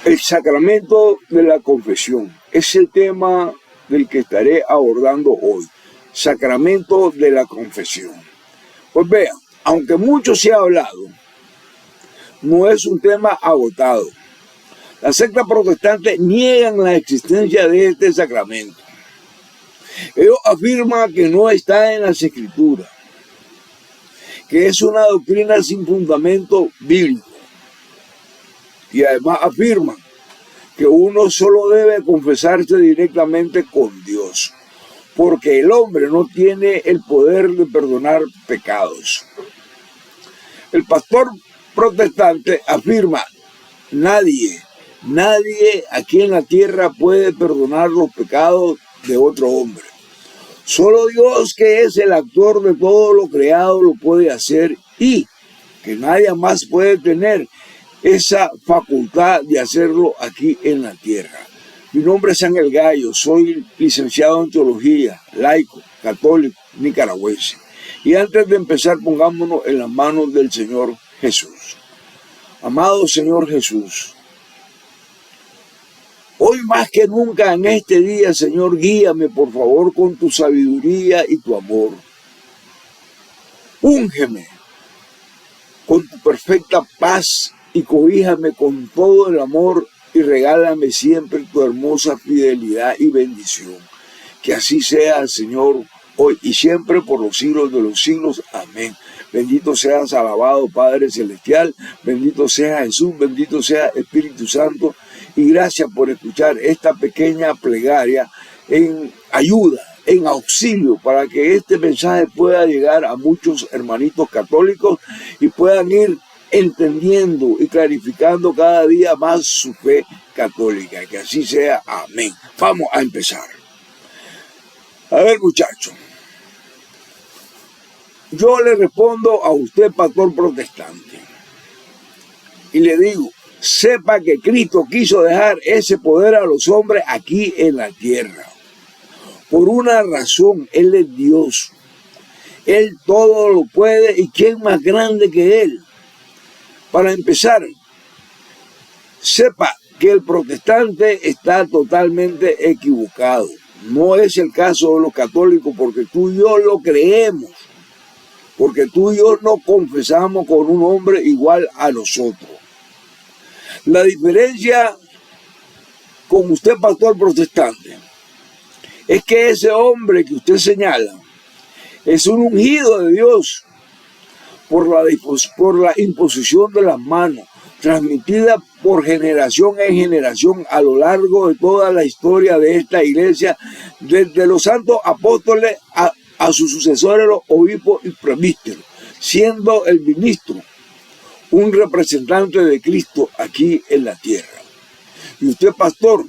El sacramento de la confesión es el tema del que estaré abordando hoy. Sacramento de la confesión. Pues vean, aunque mucho se ha hablado, no es un tema agotado. Las sectas protestantes niegan la existencia de este sacramento. Ellos afirman que no está en las Escrituras, que es una doctrina sin fundamento bíblico. Y además afirman que uno solo debe confesarse directamente con Dios, porque el hombre no tiene el poder de perdonar pecados. El pastor protestante afirma: nadie aquí en la tierra puede perdonar los pecados de otro hombre. Solo Dios, que es el autor de todo lo creado, lo puede hacer, y que nadie más puede tener esa facultad de hacerlo aquí en la tierra. Mi nombre es Ángel Gallo, soy licenciado en teología, laico, católico, nicaragüense. Y antes de empezar, pongámonos en las manos del Señor Jesús. Amado Señor Jesús, hoy más que nunca en este día, Señor, guíame por favor con tu sabiduría y tu amor. Úngeme con tu perfecta paz y cobíjame con todo el amor y regálame siempre tu hermosa fidelidad y bendición. Que así sea, Señor, hoy y siempre por los siglos de los siglos. Amén. Bendito seas, alabado Padre Celestial, bendito sea Jesús, bendito sea Espíritu Santo, y gracias por escuchar esta pequeña plegaria en ayuda, en auxilio, para que este mensaje pueda llegar a muchos hermanitos católicos y puedan ir entendiendo y clarificando cada día más su fe católica. Que así sea. Amén. Vamos a empezar. A ver, muchachos, yo le respondo a usted, pastor protestante, y le digo: sepa que Cristo quiso dejar ese poder a los hombres aquí en la tierra. Por una razón: Él es Dios. Él todo lo puede, y ¿quién más grande que Él? Para empezar, sepa que el protestante está totalmente equivocado. No es el caso de los católicos, porque tú y yo lo creemos. Porque tú y yo no confesamos con un hombre igual a nosotros. La diferencia con usted, pastor protestante, es que ese hombre que usted señala es un ungido de Dios por la imposición de las manos, transmitida por generación en generación a lo largo de toda la historia de esta iglesia, desde los santos apóstoles a sus sucesores, los obispos y presbíteros, siendo el ministro un representante de Cristo aquí en la tierra. Y usted, pastor,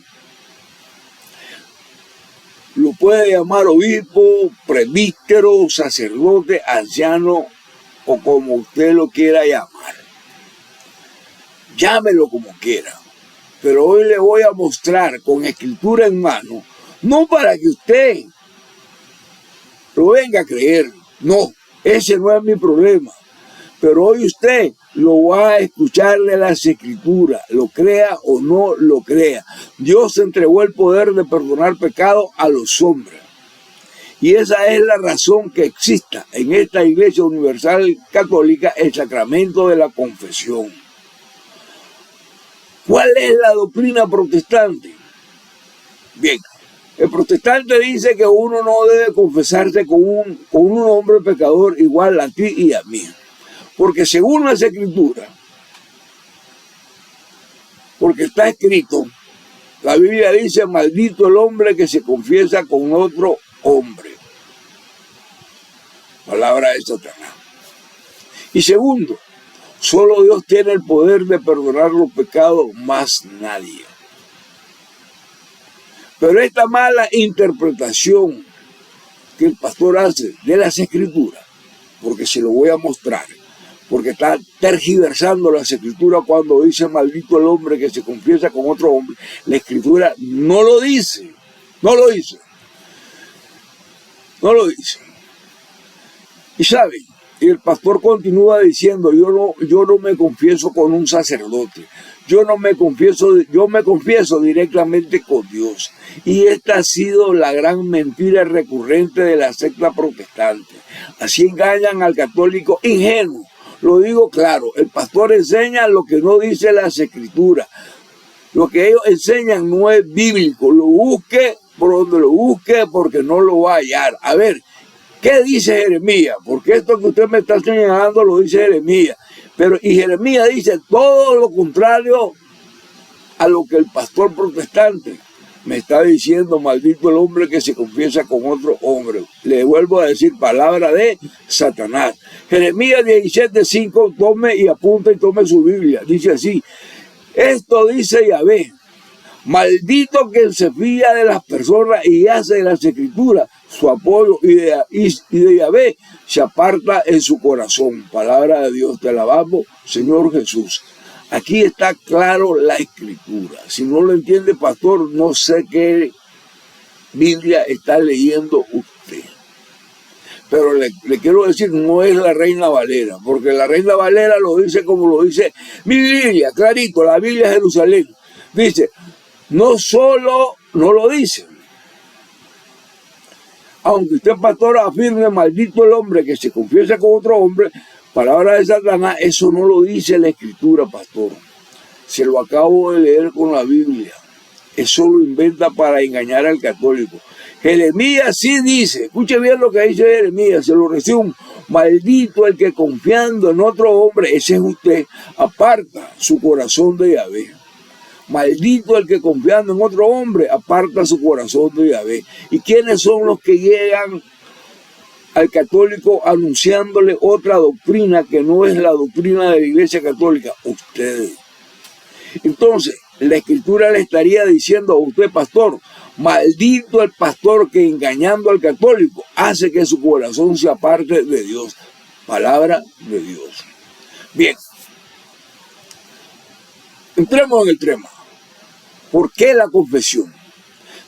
lo puede llamar obispo, presbítero, sacerdote, anciano, o como usted lo quiera llamar. Llámelo como quiera. Pero hoy le voy a mostrar con escritura en mano, no para que usted lo venga a creer, no, ese no es mi problema. Pero hoy usted lo va a escuchar de las Escrituras, lo crea o no lo crea. Dios entregó el poder de perdonar pecados a los hombres. Y esa es la razón que exista en esta Iglesia Universal Católica el sacramento de la confesión. ¿Cuál es la doctrina protestante? Bien, el protestante dice que uno no debe confesarse con un hombre pecador igual a ti y a mí. Porque según las Escrituras, porque está escrito, la Biblia dice: maldito el hombre que se confiesa con otro hombre. Palabra de Satanás. Y segundo, solo Dios tiene el poder de perdonar los pecados, más nadie. Pero esta mala interpretación que el pastor hace de las Escrituras, porque se lo voy a mostrar, porque está tergiversando las Escrituras cuando dice maldito el hombre que se confiesa con otro hombre. La Escritura no lo dice, no lo dice, no lo dice. Y saben, Y el pastor continúa diciendo, yo no me confieso con un sacerdote. Yo me confieso directamente con Dios. Y esta ha sido la gran mentira recurrente de la secta protestante. Así engañan al católico ingenuo. Lo digo claro, el pastor enseña lo que no dice las escrituras. Lo que ellos enseñan no es bíblico. Lo busque por donde lo busque, porque no lo va a hallar. A ver, ¿qué dice Jeremías? Porque esto que usted me está señalando lo dice Jeremías. Y Jeremías dice todo lo contrario a lo que el pastor protestante me está diciendo. Maldito el hombre que se confiesa con otro hombre. Le vuelvo a decir palabra de Satanás. Jeremías 17:5, tome y apunta y tome su Biblia. Dice así, esto dice Yahvé, maldito quien se fía de las personas y hace de las escrituras su apoyo y de Yahvé se aparta en su corazón. Palabra de Dios, te alabamos, Señor Jesús. Aquí está claro la escritura. Si no lo entiende, pastor, no sé qué Biblia está leyendo usted. Pero le quiero decir, no es la Reina Valera, porque la Reina Valera lo dice como lo dice mi Biblia, clarito, la Biblia de Jerusalén. Dice, no solo no lo dice. Aunque usted, pastor, afirme, maldito el hombre que se confiesa con otro hombre, palabra de Satanás, eso no lo dice la escritura, pastor. Se lo acabo de leer con la Biblia. Eso lo inventa para engañar al católico. Jeremías sí dice, escuche bien lo que dice Jeremías, se lo resumo, maldito el que confiando en otro hombre, ese es usted, aparta su corazón de Yahvé. Maldito el que confiando en otro hombre, aparta su corazón de Yahvé. ¿Y quiénes son los que llegan al católico anunciándole otra doctrina que no es la doctrina de la Iglesia Católica? Ustedes. Entonces, la Escritura le estaría diciendo a usted, pastor, maldito el pastor que engañando al católico hace que su corazón se aparte de Dios. Palabra de Dios. Bien. Entremos en el tema. ¿Por qué la confesión?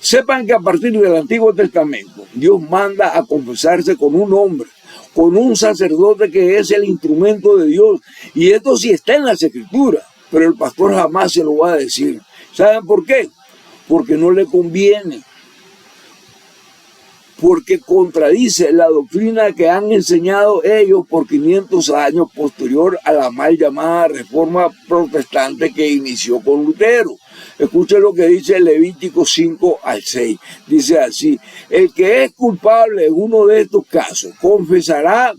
Sepan que a partir del Antiguo Testamento, Dios manda a confesarse con un hombre, con un sacerdote que es el instrumento de Dios. Y esto sí está en las Escrituras, pero el pastor jamás se lo va a decir. ¿Saben por qué? Porque no le conviene. Porque contradice la doctrina que han enseñado ellos por 500 años posterior a la mal llamada Reforma Protestante que inició con Lutero. Escuchen lo que dice Levítico 5:6. Dice así, el que es culpable en uno de estos casos confesará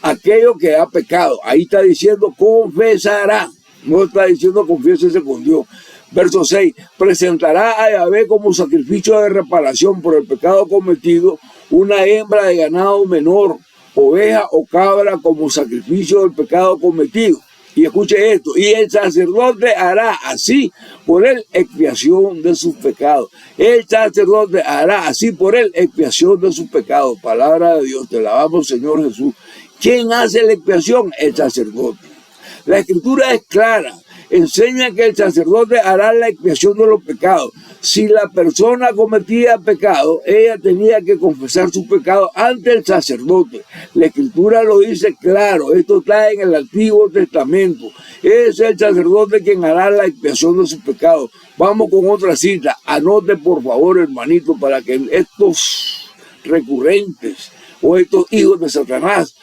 aquello que ha pecado. Ahí está diciendo confesará, no está diciendo confiésese con Dios. Verso 6, presentará a Yahvé como sacrificio de reparación por el pecado cometido una hembra de ganado menor, oveja o cabra como sacrificio del pecado cometido. Y escuche esto, y el sacerdote hará así por él expiación de sus pecados. El sacerdote hará así por él expiación de sus pecados. Palabra de Dios, te alabamos, Señor Jesús. ¿Quién hace la expiación? El sacerdote. La Escritura es clara. Enseña que el sacerdote hará la expiación de los pecados. Si la persona cometía pecado, ella tenía que confesar sus pecados ante el sacerdote. La Escritura lo dice claro, esto está en el Antiguo Testamento. Es el sacerdote quien hará la expiación de sus pecados. Vamos con otra cita. Anote por favor, hermanito, para que estos recurrentes o estos hijos de Satanás,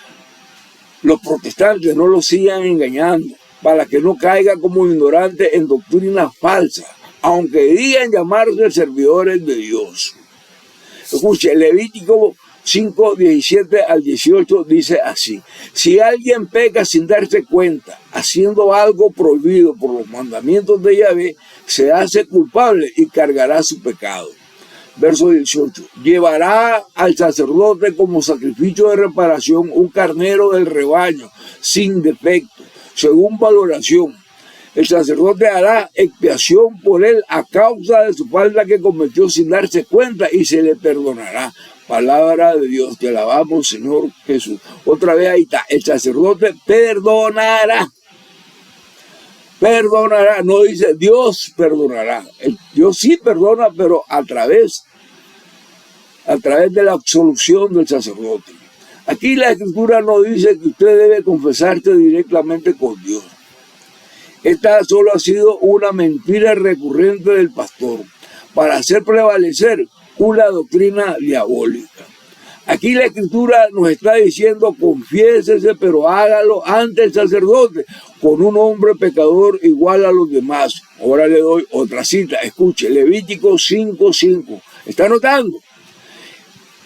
los protestantes, no los sigan engañando, para que no caiga como ignorante en doctrinas falsas, aunque digan llamarse servidores de Dios. Escuche, Levítico 5:17-18 dice así, si alguien peca sin darse cuenta, haciendo algo prohibido por los mandamientos de Yahvé, se hace culpable y cargará su pecado. Verso 18, llevará al sacerdote como sacrificio de reparación un carnero del rebaño, sin defecto, según valoración. El sacerdote hará expiación por él a causa de su falta que cometió sin darse cuenta y se le perdonará. Palabra de Dios, te alabamos, Señor Jesús. Otra vez ahí está, el sacerdote perdonará. Perdonará, no dice Dios perdonará. Dios sí perdona, pero a través de la absolución del sacerdote. Aquí la Escritura no dice que usted debe confesarse directamente con Dios. Esta solo ha sido una mentira recurrente del pastor para hacer prevalecer una doctrina diabólica. Aquí la Escritura nos está diciendo, confiésese, pero hágalo ante el sacerdote, con un hombre pecador igual a los demás. Ahora le doy otra cita, escuche, Levítico 5:5. ¿Está notando?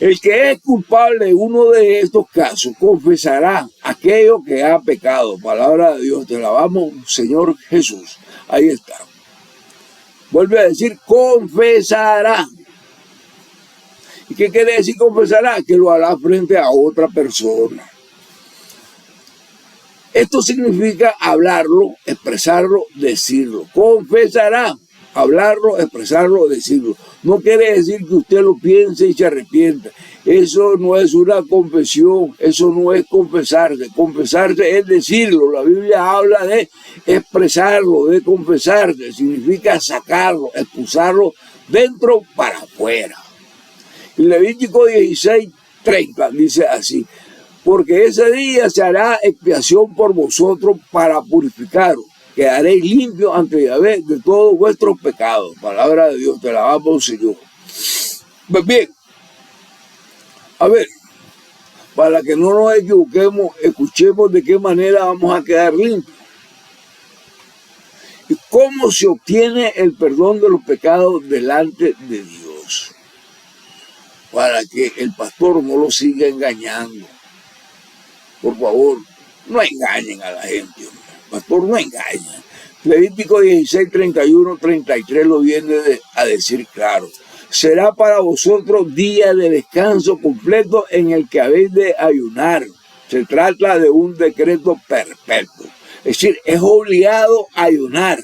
El que es culpable de uno de estos casos confesará aquello que ha pecado. Palabra de Dios, te alabamos, Señor Jesús. Ahí está. Vuelve a decir, confesará. ¿Y qué quiere decir confesará? Que lo hará frente a otra persona. Esto significa hablarlo, expresarlo, decirlo. Confesará. Hablarlo, expresarlo, decirlo. No quiere decir que usted lo piense y se arrepienta. Eso no es una confesión, eso no es confesarse. Confesarse es decirlo. La Biblia habla de expresarlo, de confesarse. Significa sacarlo, expulsarlo dentro para afuera. Y Levítico 16:30 dice así: porque ese día se hará expiación por vosotros para purificaros. Quedaréis limpios ante Yahvé de todos vuestros pecados. Palabra de Dios, te alabamos, Señor. Pues bien, a ver, para que no nos equivoquemos, escuchemos de qué manera vamos a quedar limpios. ¿Y cómo se obtiene el perdón de los pecados delante de Dios? Para que el pastor no lo siga engañando. Por favor, no engañen a la gente, hombre. Pastor, no engaña. Levítico 16:31-33 lo viene a decir claro. Será para vosotros día de descanso completo en el que habéis de ayunar. Se trata de un decreto perpetuo. Es decir, es obligado a ayunar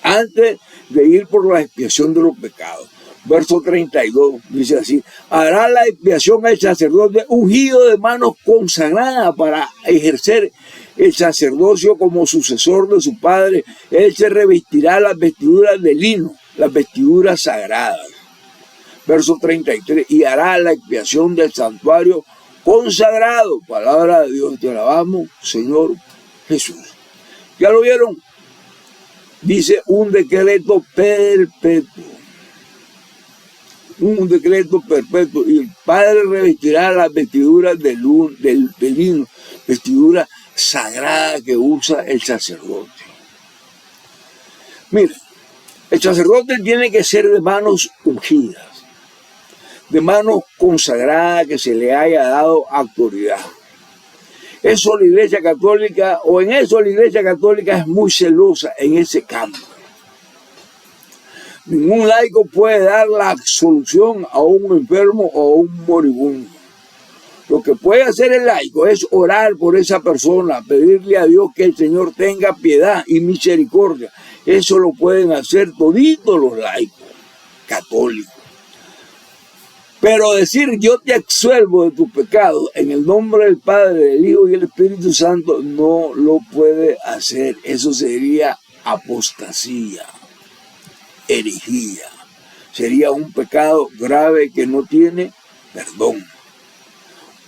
antes de ir por la expiación de los pecados. Verso 32 dice así: hará la expiación el sacerdote ungido de manos consagradas para ejercer el sacerdocio como sucesor de su padre. Él se revestirá las vestiduras de lino, las vestiduras sagradas. Verso 33, y hará la expiación del santuario consagrado. Palabra de Dios, te alabamos, Señor Jesús. ¿Ya lo vieron? Dice un decreto perpetuo. Un decreto perpetuo. Y el Padre revestirá las vestiduras de lino, vestiduras sagrada que usa el sacerdote. Mire, el sacerdote tiene que ser de manos ungidas, de manos consagradas, que se le haya dado autoridad. Eso la Iglesia Católica, o en eso la Iglesia Católica es muy celosa en ese campo. Ningún laico puede dar la absolución a un enfermo o a un moribundo. Lo que puede hacer el laico es orar por esa persona, pedirle a Dios que el Señor tenga piedad y misericordia. Eso lo pueden hacer toditos los laicos católicos. Pero decir yo te absuelvo de tus pecados en el nombre del Padre, del Hijo y del Espíritu Santo no lo puede hacer. Eso sería apostasía, herejía. Sería un pecado grave que no tiene perdón.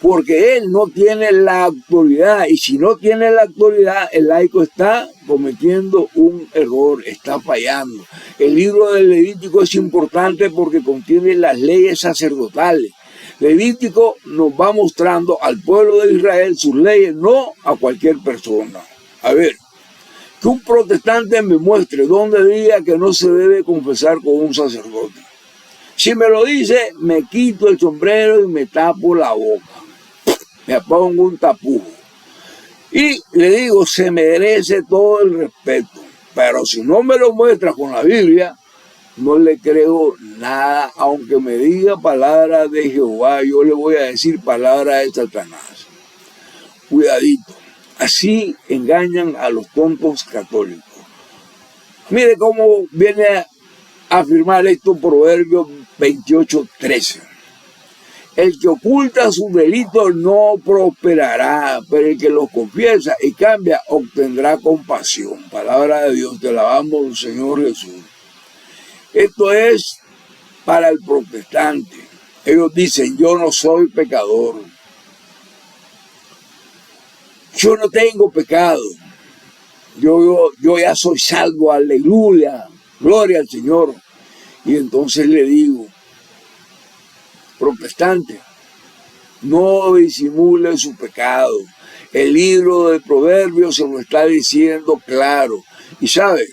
Porque él no tiene la autoridad, y si no tiene la autoridad, el laico está cometiendo un error, está fallando. El libro del Levítico es importante porque contiene las leyes sacerdotales. Levítico nos va mostrando al pueblo de Israel sus leyes, no a cualquier persona. A ver, que un protestante me muestre donde diga que no se debe confesar con un sacerdote. Si me lo dice, me quito el sombrero y me tapo la boca. Me pongo un tapujo. Y le digo, se merece todo el respeto. Pero si no me lo muestra con la Biblia, no le creo nada. Aunque me diga palabra de Jehová, yo le voy a decir palabra de Satanás. Cuidadito. Así engañan a los tontos católicos. Mire cómo viene a afirmar esto Proverbios 28:13. El que oculta sus delitos no prosperará, pero el que los confiesa y cambia obtendrá compasión. Palabra de Dios, te alabamos, Señor Jesús. Esto es para el protestante. Ellos dicen, yo no soy pecador. yo no tengo pecado. Yo ya soy salvo, aleluya, gloria al Señor. Y entonces le digo, protestante, no disimule su pecado. El libro de Proverbios se lo está diciendo claro. Y sabe,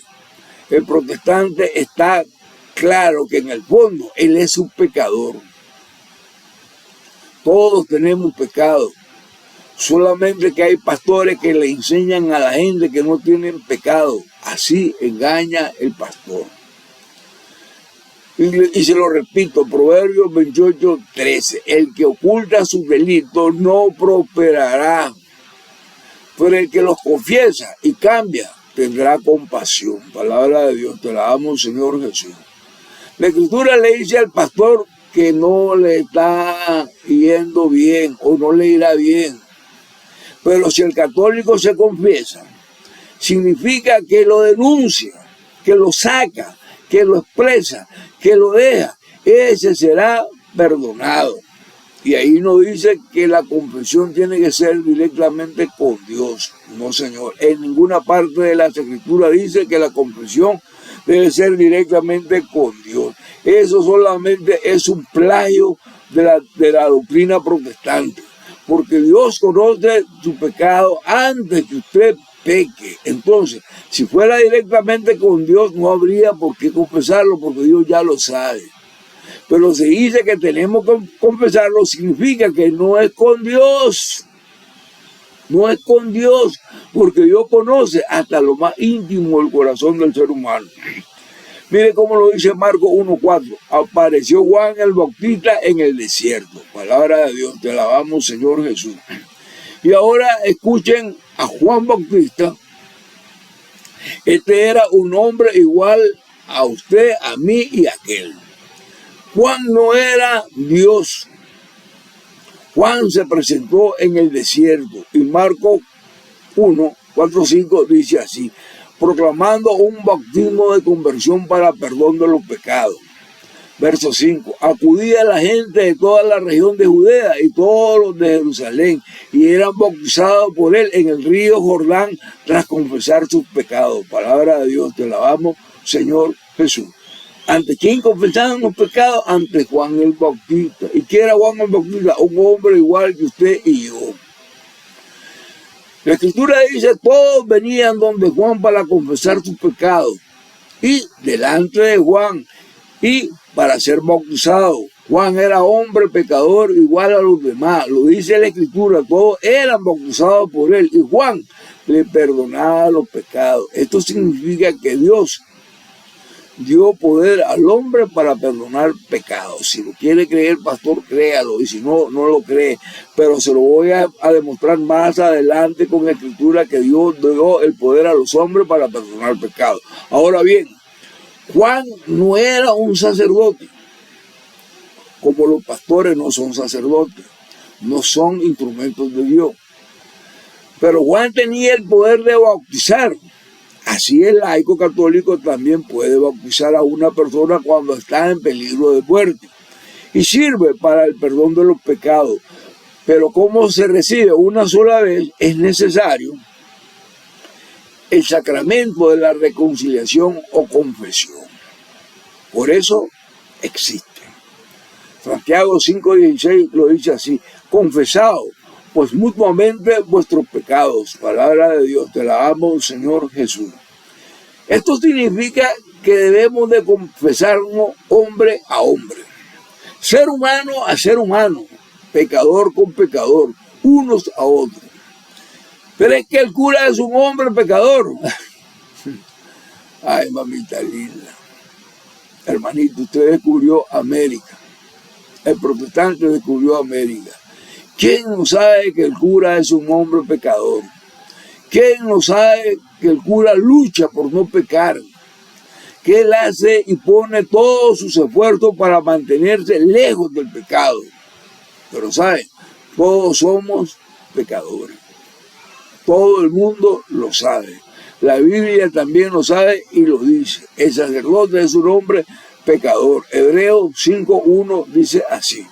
el protestante está claro que en el fondo él es un pecador. Todos tenemos pecado. Solamente que hay pastores que le enseñan a la gente que no tienen pecado. Así engaña el pastor. Y se lo repito, Proverbios 28:13. El que oculta sus delitos no prosperará, pero el que los confiesa y cambia tendrá compasión. Palabra de Dios, te la damos, Señor Jesús. La Escritura le dice al pastor que no le está yendo bien o no le irá bien. Pero si el católico se confiesa, significa que lo denuncia, que lo saca, que lo expresa, que lo deja. Ese será perdonado. Y ahí nos dice que la confesión tiene que ser directamente con Dios. No, Señor. En ninguna parte de las Escrituras dice que la confesión debe ser directamente con Dios. Eso solamente es un plagio de la doctrina protestante. Porque Dios conoce su pecado antes que usted peque. Entonces, si fuera directamente con Dios, no habría por qué confesarlo, porque Dios ya lo sabe. Pero si dice que tenemos que confesarlo, significa que no es con Dios. No es con Dios, porque Dios conoce hasta lo más íntimo del corazón del ser humano. Mire cómo lo dice Marcos 1:4. Apareció Juan el Bautista en el desierto. Palabra de Dios, te alabamos, Señor Jesús. Y ahora escuchen a Juan Bautista. Este era un hombre igual a usted, a mí y a aquel. Juan no era Dios. Juan se presentó en el desierto. Y Marcos 1:4-5 dice así: proclamando un bautismo de conversión para perdón de los pecados. Verso 5. Acudía la gente de toda la región de Judea y todos los de Jerusalén, y eran bautizados por él en el río Jordán tras confesar sus pecados. Palabra de Dios, te alabamos, Señor Jesús. ¿Ante quién confesaban los pecados? Ante Juan el Bautista. ¿Y quién era Juan el Bautista? Un hombre igual que usted y yo. La Escritura dice, todos venían donde Juan para confesar sus pecados. Y delante de Juan, y para ser bautizado. Juan era hombre pecador igual a los demás. Lo dice la Escritura, todos eran bautizados por él. Y Juan le perdonaba los pecados. Esto significa que Dios dio poder al hombre para perdonar pecados. Si lo quiere creer, pastor, créalo. Y si no, no lo cree. Pero se lo voy a demostrar más adelante con la Escritura que Dios dio el poder a los hombres para perdonar pecados. Ahora bien, Juan no era un sacerdote. Como los pastores no son sacerdotes. No son instrumentos de Dios. Pero Juan tenía el poder de bautizar. Así el laico católico también puede bautizar a una persona cuando está en peligro de muerte. Y sirve para el perdón de los pecados. Pero como se recibe una sola vez, es necesario el sacramento de la reconciliación o confesión. Por eso existe. Santiago 5:16 lo dice así: confesad pues mutuamente vuestros pecados. Palabra de Dios, te la amo, Señor Jesús. Esto significa que debemos de confesarnos hombre a hombre, ser humano a ser humano, pecador con pecador, unos a otros. Pero es que el cura es un hombre pecador. Ay, mamita linda. Hermanito, usted descubrió América. El protestante descubrió América. ¿Quién no sabe que el cura es un hombre pecador? ¿Quién no sabe que el cura lucha por no pecar? Que él hace y pone todos sus esfuerzos para mantenerse lejos del pecado. Pero ¿sabe? Todos somos pecadores. Todo el mundo lo sabe. La Biblia también lo sabe y lo dice. El sacerdote es un hombre pecador. Hebreos 5:1 dice así: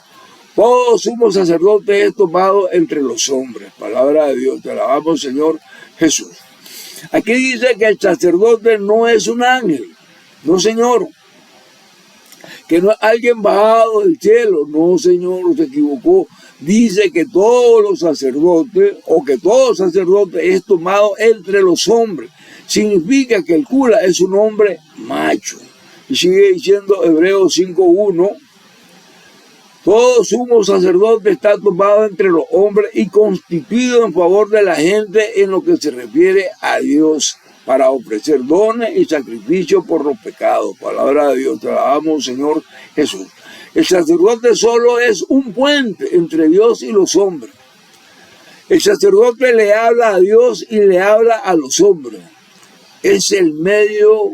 Todo sumo sacerdote es tomado entre los hombres. Palabra de Dios, te alabamos, Señor Jesús. Aquí dice que el sacerdote no es un ángel. No, señor. Que no es alguien bajado del cielo. No, señor, se equivocó. Dice que todos los sacerdotes, o que todo sacerdote es tomado entre los hombres. Significa que el cura es un hombre macho. Y sigue diciendo Hebreos 5:1. Todo sumo sacerdote está tomado entre los hombres y constituido en favor de la gente en lo que se refiere a Dios, para ofrecer dones y sacrificios por los pecados. Palabra de Dios, te alabamos, Señor Jesús. El sacerdote solo es un puente entre Dios y los hombres. El sacerdote le habla a Dios y le habla a los hombres. Es el medio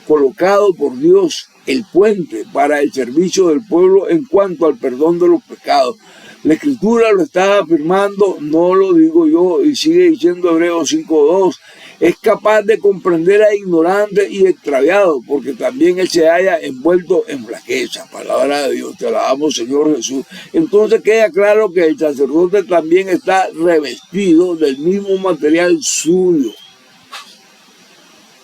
colocado por Dios, el puente para el servicio del pueblo en cuanto al perdón de los pecados. La Escritura lo está afirmando, no lo digo yo, y sigue diciendo Hebreos 5:2. Es capaz de comprender a ignorantes y extraviados, porque también él se halla envuelto en flaqueza. Palabra de Dios, te alabamos, Señor Jesús. Entonces queda claro que el sacerdote también está revestido del mismo material suyo.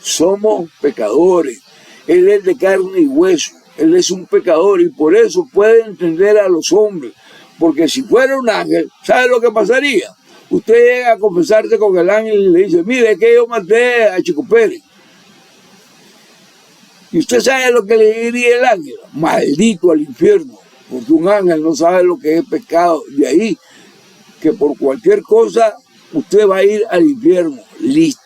Somos pecadores. Él es de carne y hueso. Él es un pecador y por eso puede entender a los hombres. Porque si fuera un ángel, ¿sabe lo que pasaría? Usted llega a confesarse con el ángel y le dice, mire que yo maté a Chico Pérez. Y usted sabe lo que le diría el ángel, maldito al infierno. Porque un ángel no sabe lo que es pecado. De ahí que por cualquier cosa usted va a ir al infierno. Listo.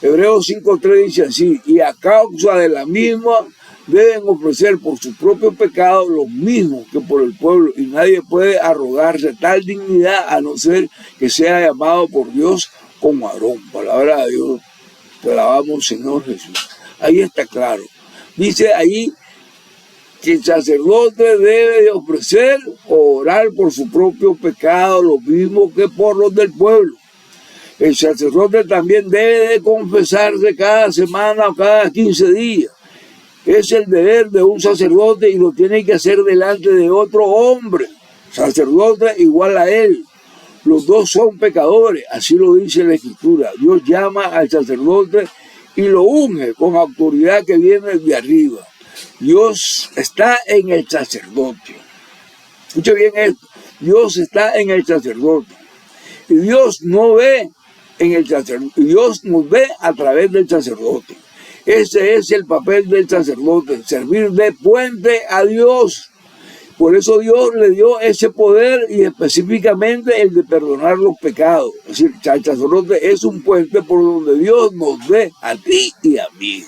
Hebreos 5:3 dice así, y a causa de la misma deben ofrecer por su propio pecado lo mismo que por el pueblo, y nadie puede arrogarse tal dignidad a no ser que sea llamado por Dios como Aarón. Palabra de Dios, te alabamos, Señor Jesús. Ahí está claro. Dice ahí que el sacerdote debe de ofrecer o orar por su propio pecado lo mismo que por los del pueblo. El sacerdote también debe de confesarse cada semana o cada 15 días. Es el deber de un sacerdote y lo tiene que hacer delante de otro hombre, sacerdote igual a él. Los dos son pecadores, así lo dice la Escritura. Dios llama al sacerdote y lo unge con autoridad que viene de arriba. Dios está en el sacerdote. Escuche bien esto. Dios está en el sacerdote. Y Dios no ve en el sacerdote. Dios nos ve a través del sacerdote. Ese es el papel del sacerdote, servir de puente a Dios. Por eso Dios le dio ese poder y específicamente el de perdonar los pecados. Es decir, el sacerdote es un puente por donde Dios nos ve a ti y a mí.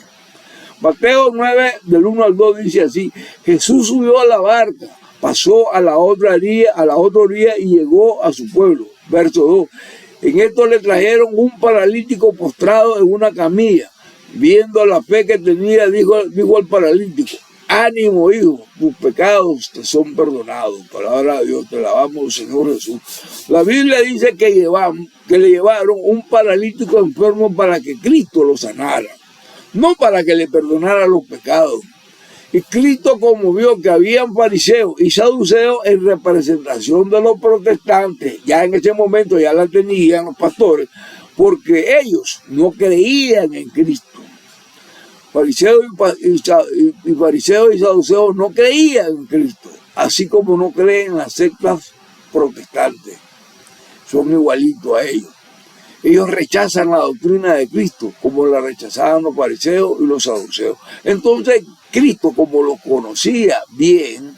Mateo 9, del 1 al 2 dice así, Jesús subió a la barca, pasó a la otra orilla y llegó a su pueblo. Verso 2, en esto le trajeron un paralítico postrado en una camilla. Viendo la fe que tenía, dijo al paralítico, ánimo, hijo, tus pecados te son perdonados. Palabra de Dios, te alabamos, Señor Jesús. La Biblia dice que le llevaron un paralítico enfermo para que Cristo lo sanara, no para que le perdonara los pecados. Y Cristo, como vio que habían fariseos y saduceos en representación de los protestantes, ya en ese momento ya la tenían los pastores, porque ellos no creían en Cristo. Fariseos y saduceos no creían en Cristo, así como no creen en las sectas protestantes. Son igualitos a ellos. Ellos rechazan la doctrina de Cristo, como la rechazaban los fariseos y los saduceos. Entonces, Cristo, como lo conocía bien,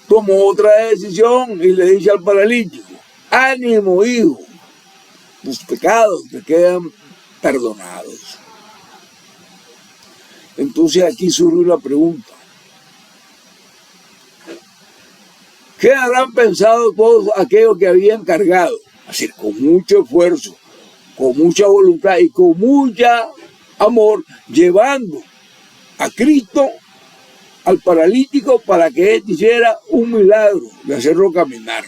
tomó otra decisión y le dice al paralítico, ánimo, hijo, tus pecados te quedan perdonados. Entonces aquí surge una pregunta. ¿Qué habrán pensado todos aquellos que habían cargado? Así, con mucho esfuerzo, con mucha voluntad y con mucha amor, llevando a Cristo al paralítico para que él hiciera un milagro de hacerlo caminar.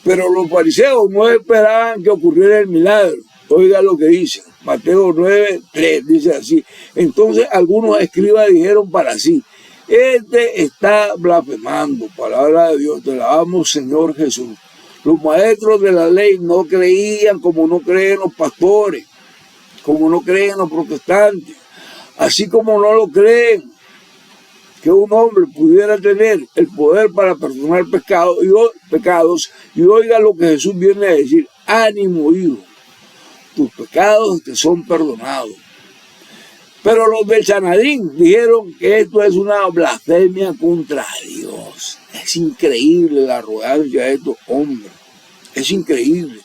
Pero los fariseos no esperaban que ocurriera el milagro. Oiga lo que dice, Mateo 9:3, dice así. Entonces algunos escribas dijeron para sí, Este está blasfemando. Palabra de Dios, te la damos, Señor Jesús. Los maestros de la ley no creían como no creen los pastores, como no creen los protestantes, así como no lo creen que un hombre pudiera tener el poder para perdonar pecados. Y oiga lo que Jesús viene a decir: ánimo, hijo, tus pecados te son perdonados. Pero los del Sanedrín dijeron que esto es una blasfemia contra Dios. Es increíble la arrogancia de estos hombres. Es increíble.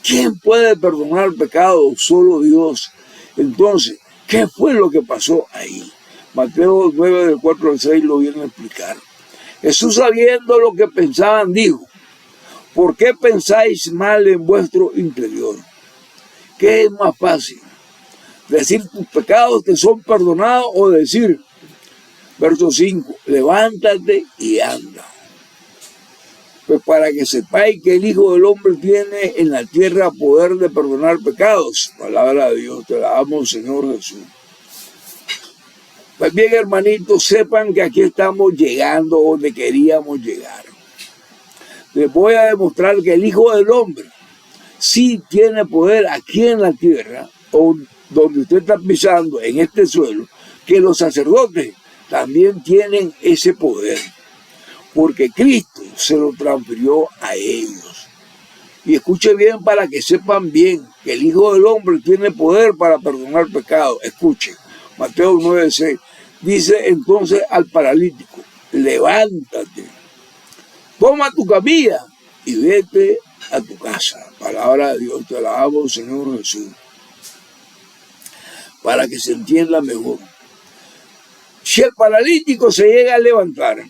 ¿Quién puede perdonar pecados? Solo Dios. Entonces, ¿qué fue lo que pasó ahí? Mateo 9, del 4 al 6 lo viene a explicar. Jesús, sabiendo lo que pensaban, dijo: ¿por qué pensáis mal en vuestro interior? ¿Qué es más fácil? ¿Decir tus pecados te son perdonados o decir, verso 5, levántate y anda? Pues para que sepáis que el Hijo del Hombre tiene en la tierra poder de perdonar pecados. Palabra de Dios, te la damos, Señor Jesús. Pues bien, hermanitos, sepan que aquí estamos llegando donde queríamos llegar. Les voy a demostrar que el Hijo del Hombre sí tiene poder aquí en la tierra, o donde usted está pisando, en este suelo, que los sacerdotes también tienen ese poder, porque Cristo se lo transfirió a ellos. Y escuche bien para que sepan bien que el Hijo del Hombre tiene poder para perdonar pecados. Escuchen, Mateo 9:6, dice entonces al paralítico: levántate, toma tu camilla y vete a tu casa. Palabra de Dios, te la damos, Señor Jesús, para que se entienda mejor. Si el paralítico se llega a levantar,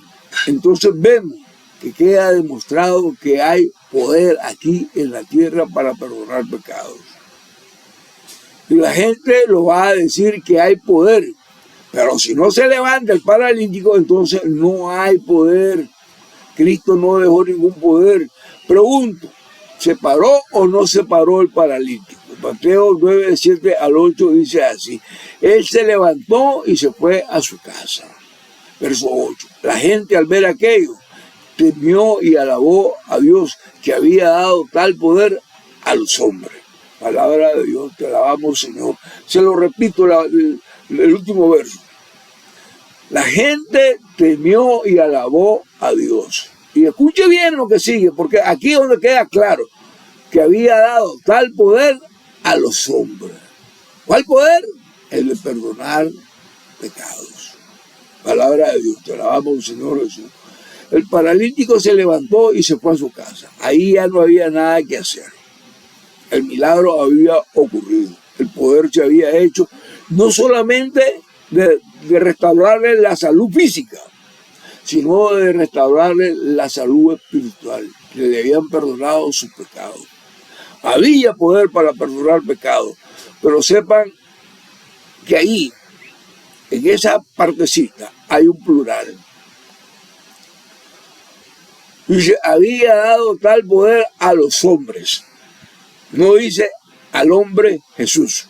entonces vemos que queda demostrado que hay poder aquí en la tierra para perdonar pecados. Y la gente lo va a decir que hay poder, pero si no se levanta el paralítico, entonces no hay poder. Cristo no dejó ningún poder. Pregunto, ¿se paró o no se paró el paralítico? Mateo 9, 7 al 8 dice así: él se levantó y se fue a su casa. Verso 8. La gente, al ver aquello, temió y alabó a Dios, que había dado tal poder a los hombres. Palabra de Dios, te alabamos, Señor. Se lo repito, el último verso. La gente temió y alabó a Dios. Y escuche bien lo que sigue, porque aquí es donde queda claro que había dado tal poder a los hombres. ¿Cuál poder? El de perdonar pecados. Palabra de Dios, te alabamos, Señor Jesús. El paralítico se levantó y se fue a su casa. Ahí ya no había nada que hacer. El milagro había ocurrido. El poder se había hecho, no solamente de restaurarle la salud física, sino de restaurarle la salud espiritual, que le habían perdonado sus pecados. Había poder para perdonar pecados, pero sepan que ahí, en esa partecita, hay un plural. Dice, había dado tal poder a los hombres. No dice al hombre Jesús.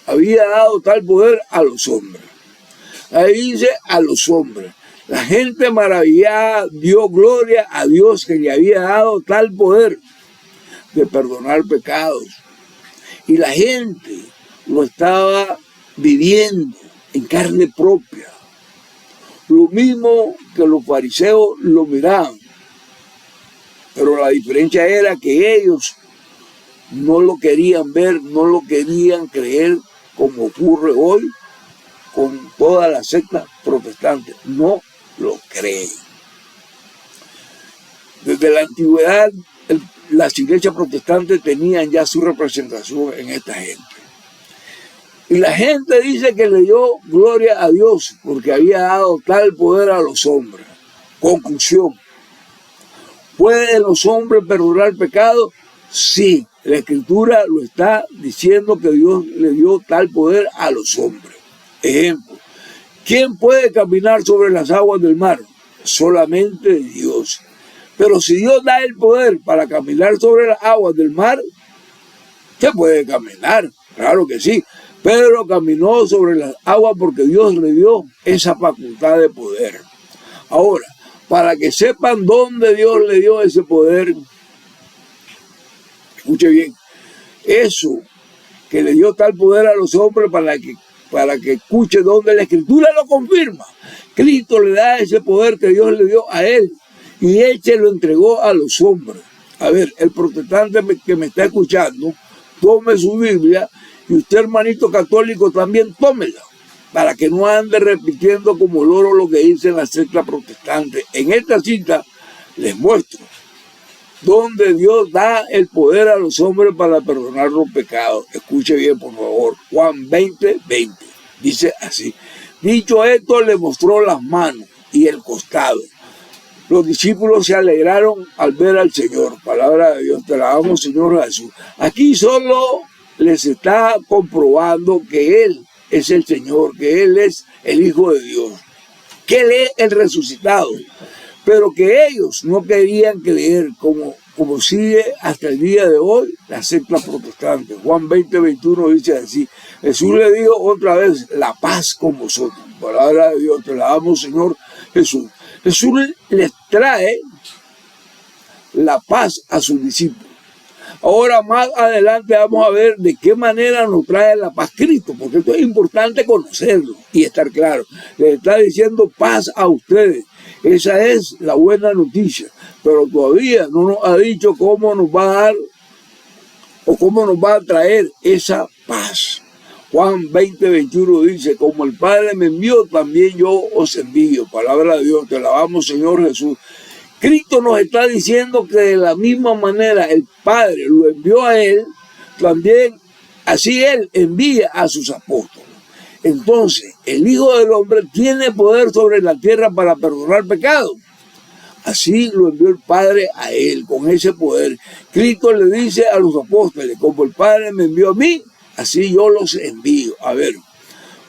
Había dado tal poder a los hombres. Ahí dice a los hombres. La gente maravillada dio gloria a Dios, que le había dado tal poder de perdonar pecados. Y la gente lo estaba viviendo en carne propia. Lo mismo que los fariseos lo miraban. Pero la diferencia era que ellos no lo querían ver, no lo querían creer, como ocurre hoy con toda la secta protestante. No lo creen. Desde la antigüedad, las iglesias protestantes tenían ya su representación en esta gente. Y la gente dice que le dio gloria a Dios porque había dado tal poder a los hombres. Conclusión: ¿pueden los hombres perdonar pecado? Sí, la Escritura lo está diciendo, que Dios le dio tal poder a los hombres. Ejemplo: ¿quién puede caminar sobre las aguas del mar? Solamente Dios. Pero si Dios da el poder para caminar sobre las aguas del mar, ¿se puede caminar? Claro que sí. Pedro caminó sobre las aguas porque Dios le dio esa facultad de poder. Ahora, para que sepan dónde Dios le dio ese poder, escuche bien, eso que le dio tal poder a los hombres para que escuche donde la Escritura lo confirma. Cristo le da ese poder que Dios le dio a él y él se lo entregó a los hombres. A ver, el protestante que me está escuchando, tome su Biblia y usted, hermanito católico, también tómela, para que no ande repitiendo como loro lo que dice en la secta protestante. En esta cita les muestro donde Dios da el poder a los hombres para perdonar los pecados. Escuche bien, por favor. Juan 20:20. Dice así. Dicho esto, le mostró las manos y el costado. Los discípulos se alegraron al ver al Señor. Palabra de Dios. Te alabamos, Señor Jesús. Aquí solo les está comprobando que Él es el Señor, que Él es el Hijo de Dios, que Él es el resucitado. Pero que ellos no querían creer, como sigue hasta el día de hoy la secta protestante. Juan 20:21 dice así. Jesús le dijo otra vez, la paz con vosotros. Palabra de Dios, te la damos, Señor Jesús. Jesús les trae la paz a sus discípulos. Ahora más adelante vamos a ver de qué manera nos trae la paz Cristo, porque esto es importante conocerlo y estar claro. Les está diciendo paz a ustedes. Esa es la buena noticia, pero todavía no nos ha dicho cómo nos va a dar o cómo nos va a traer esa paz. Juan 20:21 dice, como el Padre me envió, también yo os envío. Palabra de Dios, te alabamos, Señor Jesús. Cristo nos está diciendo que de la misma manera el Padre lo envió a Él, también así Él envía a sus apóstoles. Entonces, el Hijo del Hombre tiene poder sobre la tierra para perdonar pecados. Así lo envió el Padre a Él, con ese poder. Cristo le dice a los apóstoles, como el Padre me envió a mí, así yo los envío. A ver,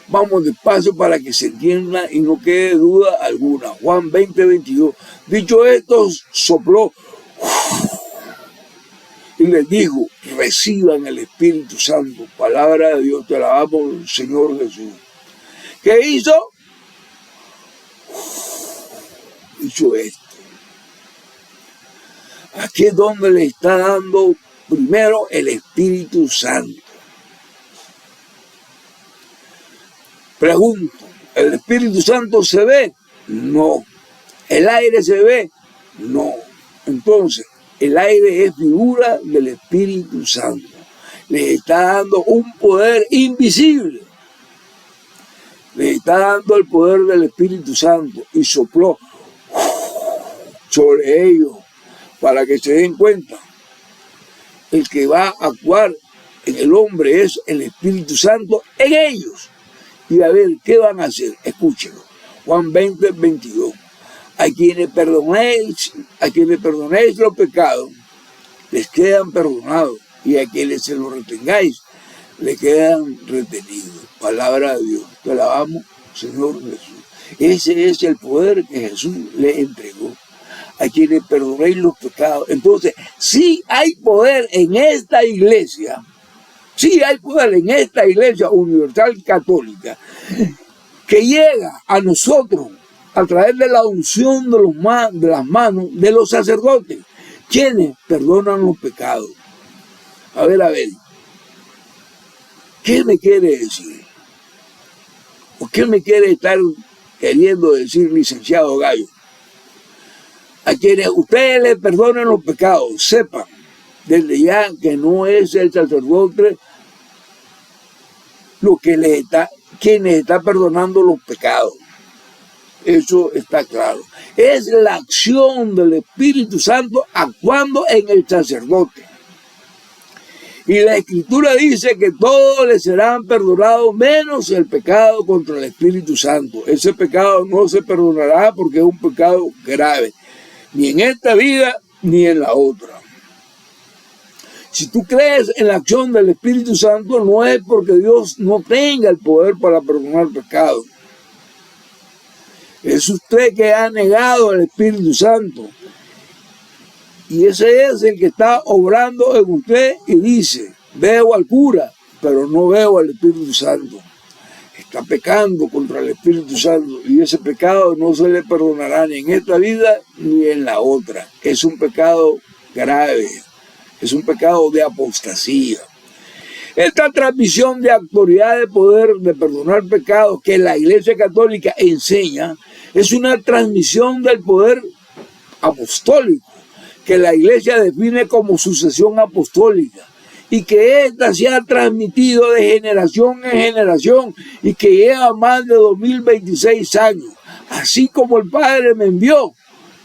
vamos despacio para que se entienda y no quede duda alguna. Juan 20:22. Dicho esto, sopló y les dijo, reciban el Espíritu Santo. Palabra de Dios, te alabamos, Señor Jesús. ¿Qué hizo? Hizo esto. Aquí es donde le está dando primero el Espíritu Santo. Pregunto, ¿el Espíritu Santo se ve? No. ¿El aire se ve? No. Entonces, el aire es figura del Espíritu Santo. Le está dando un poder invisible. Le está dando el poder del Espíritu Santo y sopló sobre ellos para que se den cuenta. El que va a actuar en el hombre es el Espíritu Santo en ellos. Y a ver, ¿qué van a hacer? Escúchenlo. Juan 20:22. A quienes perdonéis los pecados, les quedan perdonados. Y a quienes se los retengáis, les quedan retenidos. Palabra de Dios. Te alabamos, Señor Jesús. Ese es el poder que Jesús le entregó. A quienes perdonéis los pecados. Entonces, sí hay poder en esta iglesia. Sí hay poder en esta iglesia universal católica que llega a nosotros a través de la unción de las manos de los sacerdotes, quienes perdonan los pecados. A ver, ¿qué me quiere decir? ¿O qué me quiere estar queriendo decir, licenciado Gallo? A quienes ustedes le perdonen los pecados, sepan desde ya que no es el sacerdote quien les está perdonando los pecados. Eso está claro. Es la acción del Espíritu Santo actuando en el sacerdote. Y la Escritura dice que todos les serán perdonados menos el pecado contra el Espíritu Santo. Ese pecado no se perdonará porque es un pecado grave, ni en esta vida ni en la otra. Si tú crees en la acción del Espíritu Santo, no es porque Dios no tenga el poder para perdonar pecados. Es usted que ha negado al Espíritu Santo. Y ese es el que está obrando en usted y dice, veo al cura, pero no veo al Espíritu Santo. Está pecando contra el Espíritu Santo y ese pecado no se le perdonará ni en esta vida ni en la otra. Es un pecado grave, es un pecado de apostasía. Esta transmisión de autoridad de poder de perdonar pecados que la Iglesia Católica enseña es una transmisión del poder apostólico que la Iglesia define como sucesión apostólica y que ésta se ha transmitido de generación en generación y que lleva más de 2026 años. Así como el Padre me envió,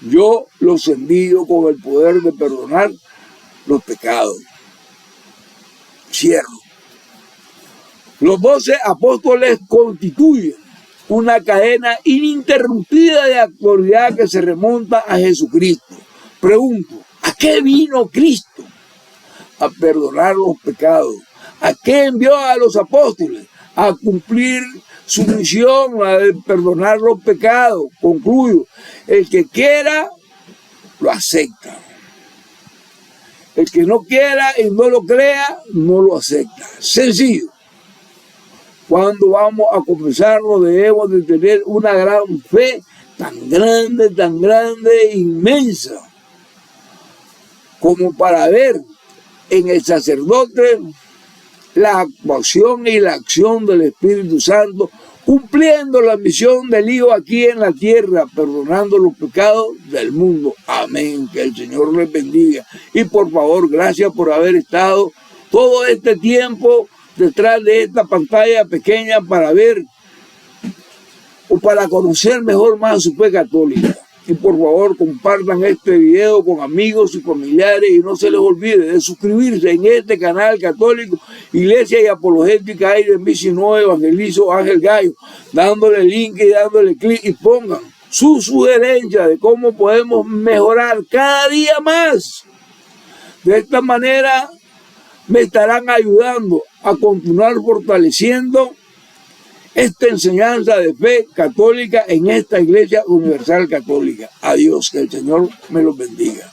yo los envío con el poder de perdonar los pecados. Cierro. Los 12 apóstoles constituyen una cadena ininterrumpida de autoridad que se remonta a Jesucristo. Pregunto, ¿a qué vino Cristo? A perdonar los pecados. ¿A qué envió a los apóstoles? A cumplir su misión, a perdonar los pecados. Concluyo, el que quiera, lo acepta. El que no quiera y no lo crea, no lo acepta. Sencillo. Cuando vamos a confesarlo, debemos de tener una gran fe, tan grande, inmensa, como para ver en el sacerdote la actuación y la acción del Espíritu Santo, cumpliendo la misión del Hijo aquí en la tierra, perdonando los pecados del mundo. Amén. Que el Señor les bendiga. Y por favor, gracias por haber estado todo este tiempo detrás de esta pantalla pequeña para ver o para conocer mejor más su fe católica. Y por favor compartan este video con amigos y familiares y no se les olvide de suscribirse en este canal católico Iglesia y Apologética Aiden Bici Nuevo Evangelizo Ángel Gallo, dándole link y dándole clic y pongan su sugerencia de cómo podemos mejorar cada día más. De esta manera me estarán ayudando a continuar fortaleciendo esta enseñanza de fe católica en esta Iglesia Universal Católica. Adiós, que el Señor me los bendiga.